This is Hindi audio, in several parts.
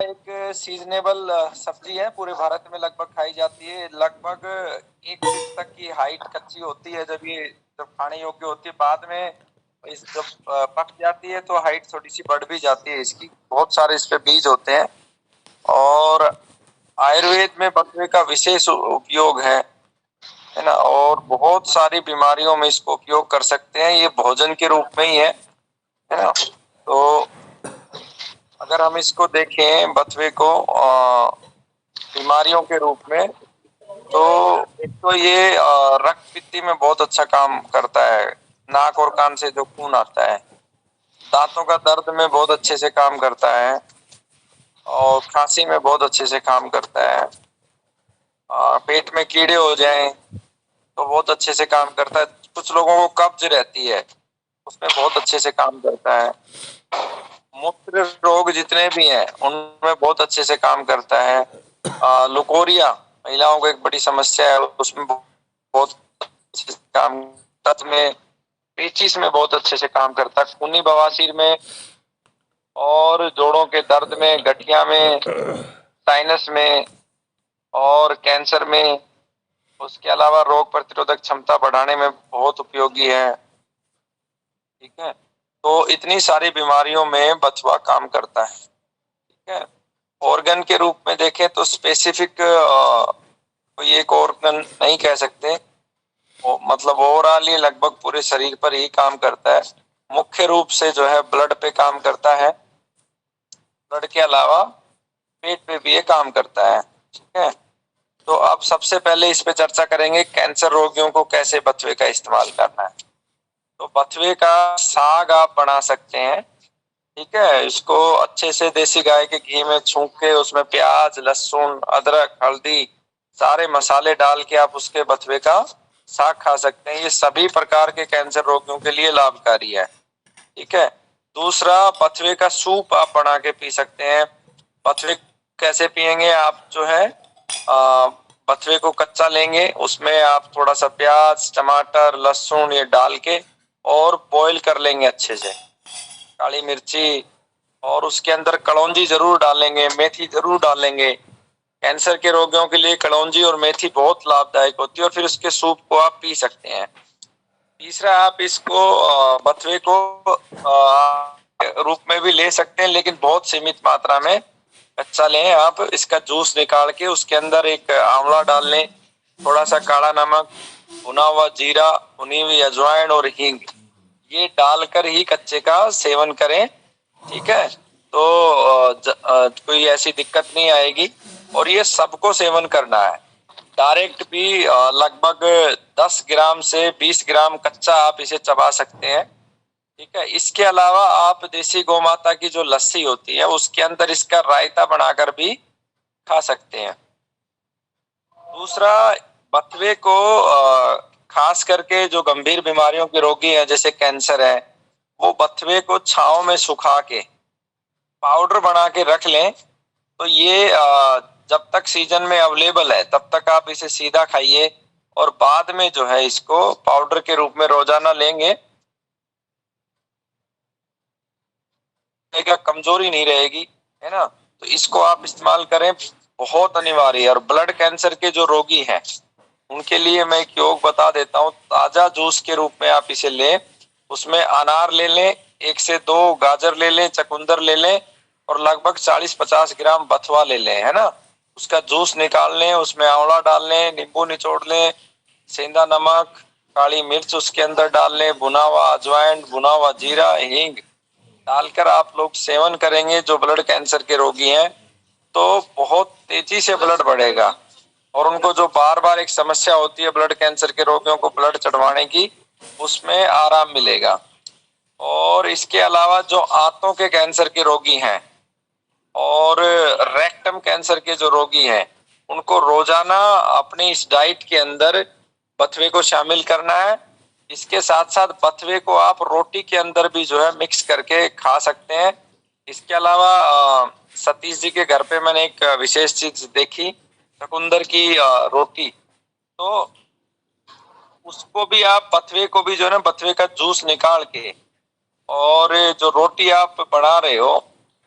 एक सीजनेबल सब्जी है, पूरे भारत में लगभग खाई जाती है। लगभग 1 फीट तक की हाइट कच्ची होती है जब खाने योग्य होती है। बाद में जब पक जाती है तो हाइट थोड़ी सी बढ़ भी जाती है इसकी। बहुत सारे इस पे बीज होते हैं और आयुर्वेद में बथुए का विशेष उपयोग है ना। और बहुत सारी बीमारियों में इसको उपयोग कर सकते हैं। ये भोजन के रूप में ही है ना। तो अगर हम इसको देखें बथुए को बीमारियों के रूप में, तो एक तो ये रक्त पित्ती में बहुत अच्छा काम करता है। नाक और कान से जो खून आता है, दांतों का दर्द में बहुत अच्छे से काम करता है और खांसी में बहुत अच्छे से काम करता है। पेट में कीड़े हो जाएं तो बहुत अच्छे से काम करता है। कुछ लोगों को कब्ज रहती है, उसमें बहुत अच्छे से काम करता है। मूत्र रोग जितने भी हैं उनमें बहुत अच्छे से काम करता है। लुकोरिया महिलाओं को एक बड़ी समस्या है, उसमें बहुत अच्छे से काम, तंत्र में, पेचिश में बहुत अच्छे से काम करता है। खूनी बवासीर में और जोड़ों के दर्द में, गठिया में, साइनस में और कैंसर में। उसके अलावा रोग प्रतिरोधक क्षमता बढ़ाने में बहुत उपयोगी है। ठीक है, तो इतनी सारी बीमारियों में बथुआ काम करता है। ठीक है, ऑर्गन के रूप में देखें तो स्पेसिफिक कोई एक ऑर्गन नहीं कह सकते, मतलब ओवरऑल ये लगभग पूरे शरीर पर ही काम करता है। मुख्य रूप से जो है ब्लड पे काम करता है। ब्लड के अलावा पेट पे भी ये काम करता है। ठीक है, तो अब सबसे पहले इस पे चर्चा करेंगे कैंसर रोगियों को कैसे बथुए का इस्तेमाल करना है। तो बथुए का साग आप बना सकते हैं। ठीक है, इसको अच्छे से देसी गाय के घी में छौंक के उसमें प्याज, लहसुन, अदरक, हल्दी, सारे मसाले डाल के आप उसके बथुए का साग खा सकते हैं। ये सभी प्रकार के कैंसर रोगियों के लिए लाभकारी है। ठीक है, दूसरा बथुए का सूप आप बना के पी सकते हैं। बथुए कैसे पियेंगे आप, जो है बथुए को कच्चा लेंगे, उसमें आप थोड़ा सा प्याज, टमाटर, लहसुन ये डाल के और बॉईल कर लेंगे अच्छे से, काली मिर्ची, और उसके अंदर कलौंजी जरूर डालेंगे, मेथी जरूर डालेंगे। कैंसर के रोगियों के लिए कलौंजी और मेथी बहुत लाभदायक होती है और फिर उसके सूप को आप पी सकते हैं। तीसरा, आप इसको बथुए को रूप में भी ले सकते हैं, लेकिन बहुत सीमित मात्रा में कच्चा लें। आप इसका जूस निकाल के उसके अंदर एक आंवला डाल लें, थोड़ा सा काला नमक, भुना हुआ जीरा, भुनी हुई अजवाइन और हींग, ये डालकर ही कच्चे का सेवन करें। ठीक है, तो कोई ऐसी दिक्कत नहीं आएगी और ये सबको सेवन करना है। डायरेक्ट भी लगभग 10 ग्राम से 20 ग्राम कच्चा आप इसे चबा सकते हैं। ठीक है, इसके अलावा आप देसी गौ माता की जो लस्सी होती है उसके अंदर इसका रायता बनाकर भी खा सकते हैं। दूसरा, बथुए को खास करके जो गंभीर बीमारियों के रोगी हैं जैसे कैंसर है, वो बथुए को छांव में सुखा के पाउडर बना के रख लें। तो ये जब तक सीजन में अवेलेबल है तब तक आप इसे सीधा खाइए और बाद में जो है इसको पाउडर के रूप में रोजाना लेंगे, कमजोरी नहीं रहेगी, है ना। तो इसको आप इस्तेमाल करें, बहुत अनिवार्य है। और ब्लड कैंसर के जो रोगी हैं उनके लिए मैं एक योग बता देता हूँ। ताजा जूस के रूप में आप इसे लें, उसमें अनार ले लें, 1 से 2 गाजर ले लें, चकुंदर ले लें और लगभग 40-50 ग्राम बथुआ ले लें, है ना। उसका जूस निकाल लें, उसमें आंवला डाल लें, नींबू निचोड़ लें, सेंधा नमक, काली मिर्च उसके अंदर डाल लें, भुना हुआ अजवाइन, भुना हुआ जीरा, हींग डालकर आप लोग सेवन करेंगे जो ब्लड कैंसर के रोगी हैं, तो बहुत तेजी से ब्लड बढ़ेगा। और उनको जो बार बार एक समस्या होती है ब्लड कैंसर के रोगियों को ब्लड चढ़वाने की, उसमें आराम मिलेगा। और इसके अलावा जो आंतों के कैंसर के रोगी हैं और रेक्टम कैंसर के जो रोगी हैं, उनको रोजाना अपनी इस डाइट के अंदर बथुए को शामिल करना है। इसके साथ साथ बथुए को आप रोटी के अंदर भी जो है मिक्स करके खा सकते हैं। इसके अलावा सतीश जी के घर पे मैंने एक विशेष चीज देखी, चकुंदर की रोटी, तो उसको भी आप बथुए को भी जो है ना, बथुए का जूस निकाल के और जो रोटी आप बना रहे हो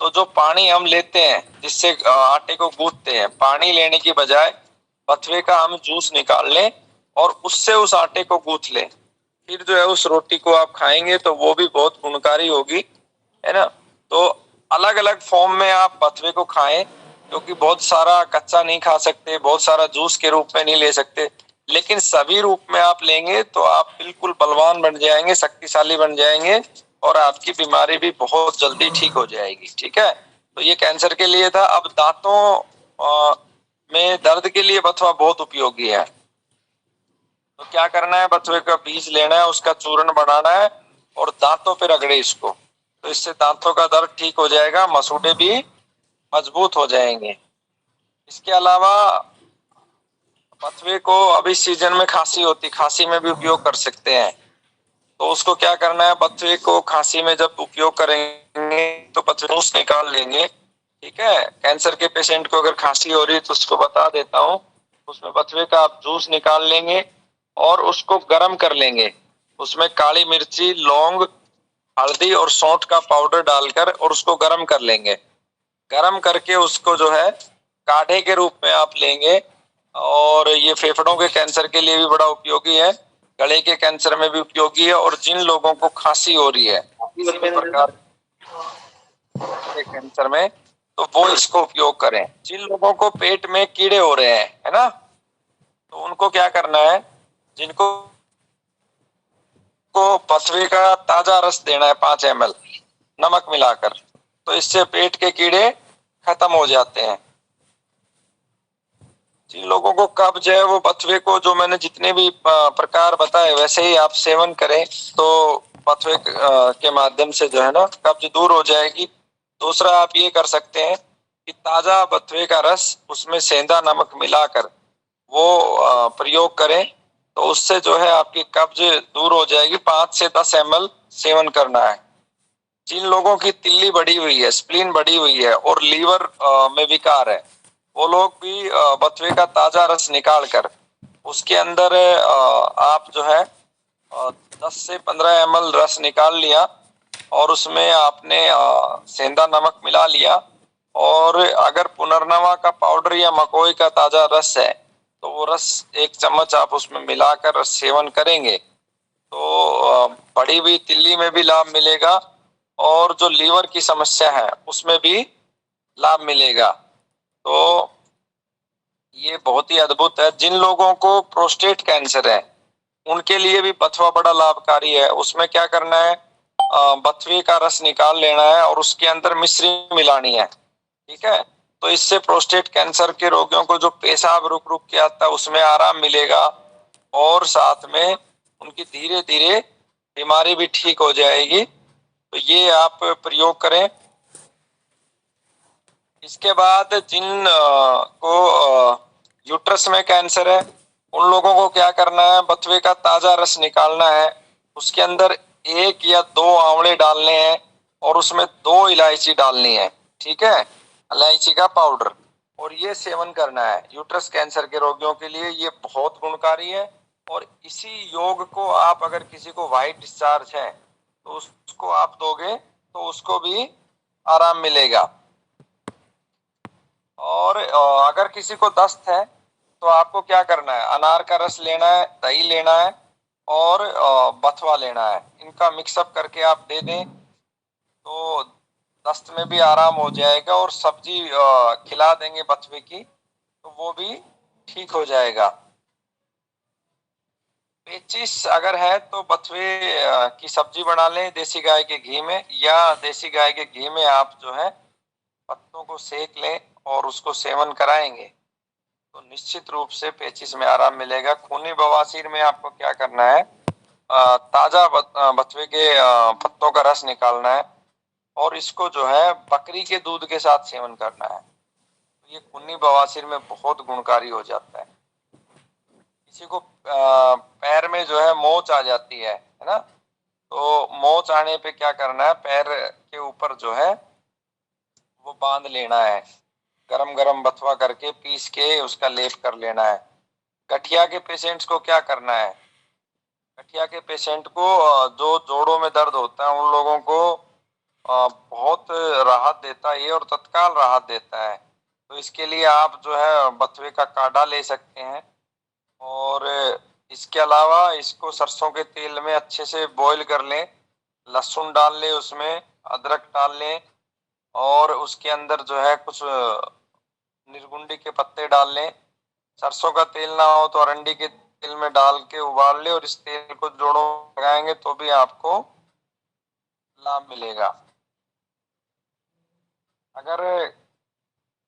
तो जो पानी हम लेते हैं जिससे आटे को गूंथते हैं, पानी लेने की बजाय बथुए का हम जूस निकाल लें और उससे उस आटे को गूंथ लें, फिर जो है उस रोटी को आप खाएंगे तो वो भी बहुत गुणकारी होगी, है ना। तो अलग अलग फॉर्म में आप बथुए को खाएं, क्योंकि बहुत सारा कच्चा नहीं खा सकते, बहुत सारा जूस के रूप में नहीं ले सकते, लेकिन सभी रूप में आप लेंगे तो आप बिल्कुल बलवान बन जाएंगे, शक्तिशाली बन जाएंगे और आपकी बीमारी भी बहुत जल्दी ठीक हो जाएगी। ठीक है, तो ये कैंसर के लिए था। अब दांतों में दर्द के लिए बथुआ बहुत उपयोगी है। तो क्या करना है, बथुए का बीज लेना है, उसका चूर्ण बनाना है और दांतों पे रगड़े इसको, तो इससे दांतों का दर्द ठीक हो जाएगा, मसूड़े भी मजबूत हो जाएंगे। इसके अलावा बथुए को अभी सीजन में खांसी होती, खांसी में भी उपयोग कर सकते हैं। तो उसको क्या करना है, बथुए को खांसी में जब उपयोग करेंगे तो बथुए जूस निकाल लेंगे। ठीक है, कैंसर के पेशेंट को अगर खांसी हो रही है तो उसको बता देता हूँ, उसमें बथुए का आप जूस निकाल लेंगे और उसको गर्म कर लेंगे, उसमें काली मिर्ची, लौंग, हल्दी और सौंठ का पाउडर डालकर और उसको गर्म कर लेंगे। गर्म करके उसको जो है काढ़े के रूप में आप लेंगे, और ये फेफड़ों के कैंसर के लिए भी बड़ा उपयोगी है, गले के कैंसर में भी उपयोगी है, और जिन लोगों को खांसी हो रही है किसी भी प्रकार के कैंसर में, तो वो इसको उपयोग करें। जिन लोगों को पेट में कीड़े हो रहे हैं, है ना, तो उनको क्या करना है, जिनको को बथुए का ताजा रस देना है 5 ml नमक मिलाकर, तो इससे पेट के कीड़े खत्म हो जाते हैं। जिन लोगों को कब्ज है वो बथुए को, जो मैंने जितने भी प्रकार बताए वैसे ही आप सेवन करें, तो बथुए के माध्यम से जो है ना कब्ज दूर हो जाएगी। दूसरा आप ये कर सकते हैं कि ताजा बथुए का रस उसमें सेंधा नमक मिलाकर वो प्रयोग करें, तो उससे जो है आपकी कब्ज दूर हो जाएगी। 5 से 10 ml सेवन करना है। जिन लोगों की तिल्ली बढ़ी हुई है, स्प्लीन बढ़ी हुई है और लीवर में विकार है, वो लोग भी बथुए का ताजा रस निकाल कर उसके अंदर आप जो है 10 से 15 ml रस निकाल लिया और उसमें आपने सेंधा नमक मिला लिया, और अगर पुनर्नवा का पाउडर या मकोई का ताजा रस है तो वो रस 1 चम्मच आप उसमें मिलाकर सेवन करेंगे, तो बढ़ी हुई तिल्ली में भी लाभ मिलेगा और जो लीवर की समस्या है उसमें भी लाभ मिलेगा। तो ये बहुत ही अद्भुत है। जिन लोगों को प्रोस्टेट कैंसर है उनके लिए भी बथुआ बड़ा लाभकारी है। उसमें क्या करना है, बथुए का रस निकाल लेना है और उसके अंदर मिश्री मिलानी है। ठीक है, तो इससे प्रोस्टेट कैंसर के रोगियों को जो पेशाब रुक रुक के आता है उसमें आराम मिलेगा, और साथ में उनकी धीरे धीरे बीमारी भी ठीक हो जाएगी। तो ये आप प्रयोग करें। इसके बाद जिन को यूट्रस में कैंसर है उन लोगों को क्या करना है, बथुए का ताजा रस निकालना है, उसके अंदर 1 या 2 आंवले डालने हैं और उसमें 2 इलायची डालनी है। ठीक है, इलायची का पाउडर, और ये सेवन करना है। यूट्रस कैंसर के रोगियों के लिए ये बहुत गुणकारी है। और इसी योग को आप अगर किसी को व्हाइट डिस्चार्ज है तो उसको आप दोगे तो उसको भी आराम मिलेगा। और अगर किसी को दस्त है तो आपको क्या करना है, अनार का रस लेना है, दही लेना है और बथुआ लेना है, इनका मिक्सअप करके आप दे दें तो दस्त में भी आराम हो जाएगा, और सब्जी खिला देंगे बथुए की तो वो भी ठीक हो जाएगा। पेचिस अगर है तो बथुए की सब्जी बना लें देसी गाय के घी में, या देसी गाय के घी में आप जो है पत्तों को सेक लें और उसको सेवन कराएंगे तो निश्चित रूप से पेचिस में आराम मिलेगा। खूनी बवासीर में आपको क्या करना है, ताजा बथुए के पत्तों का रस निकालना है और इसको जो है बकरी के दूध के साथ सेवन करना है। तो ये खूनी बवासीर में बहुत गुणकारी हो जाता है। किसी को पैर में जो है मोच आ जाती है ना, तो मोच आने पे क्या करना है, पैर के ऊपर जो है वो बांध लेना है, गरम गरम बथुआ करके पीस के उसका लेप कर लेना है। गठिया के पेशेंट्स को क्या करना है, गठिया के पेशेंट को जो जोड़ों में दर्द होता है उन लोगों को बहुत राहत देता है ये, और तत्काल राहत देता है। तो इसके लिए आप जो है बथुए का काढ़ा ले सकते हैं। और इसके अलावा इसको सरसों के तेल में अच्छे से बॉईल कर लें, लहसुन डाल लें उसमें, अदरक डाल लें, और उसके अंदर जो है कुछ निर्गुंडी के पत्ते डाल लें। सरसों का तेल ना हो तो अरंडी के तेल में डाल के उबाल ले, और इस तेल को जोड़ों में लगाएंगे तो भी आपको लाभ मिलेगा। अगर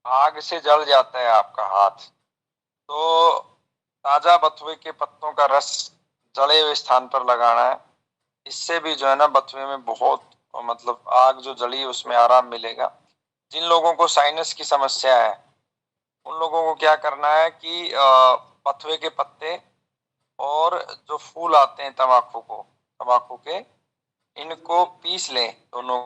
आग से जल जाता है आपका हाथ, तो ताजा बथुए के पत्तों का रस जले हुए स्थान पर लगाना है। इससे भी जो है ना बथुए में बहुत, मतलब आग जो जली है उसमें आराम मिलेगा। जिन लोगों को साइनस की समस्या है उन लोगों को क्या करना है कि बथुए के पत्ते और जो फूल आते हैं तंबाकू के, इनको पीस लें दोनों।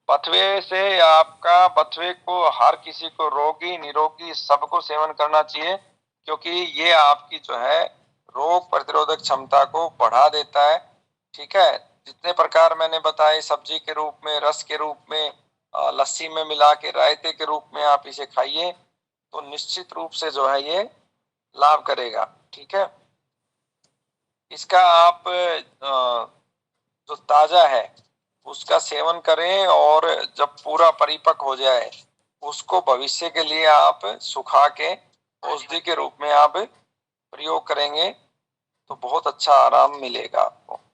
बथुए से आपका, बथुए को हर किसी को, रोगी निरोगी सबको सेवन करना चाहिए, क्योंकि ये आपकी जो है रोग प्रतिरोधक क्षमता को बढ़ा देता है। ठीक है। जितने प्रकार मैंने बताए, सब्जी के रूप में, रस के रूप में, लस्सी में मिला के, रायते के रूप में आप इसे खाइए, तो निश्चित रूप से जो है ये लाभ करेगा। ठीक है। इसका आप जो ताजा है उसका सेवन करें, और जब पूरा परिपक्व हो जाए उसको भविष्य के लिए आप सुखा के औषधि के रूप में आप प्रयोग करेंगे तो बहुत अच्छा आराम मिलेगा आपको।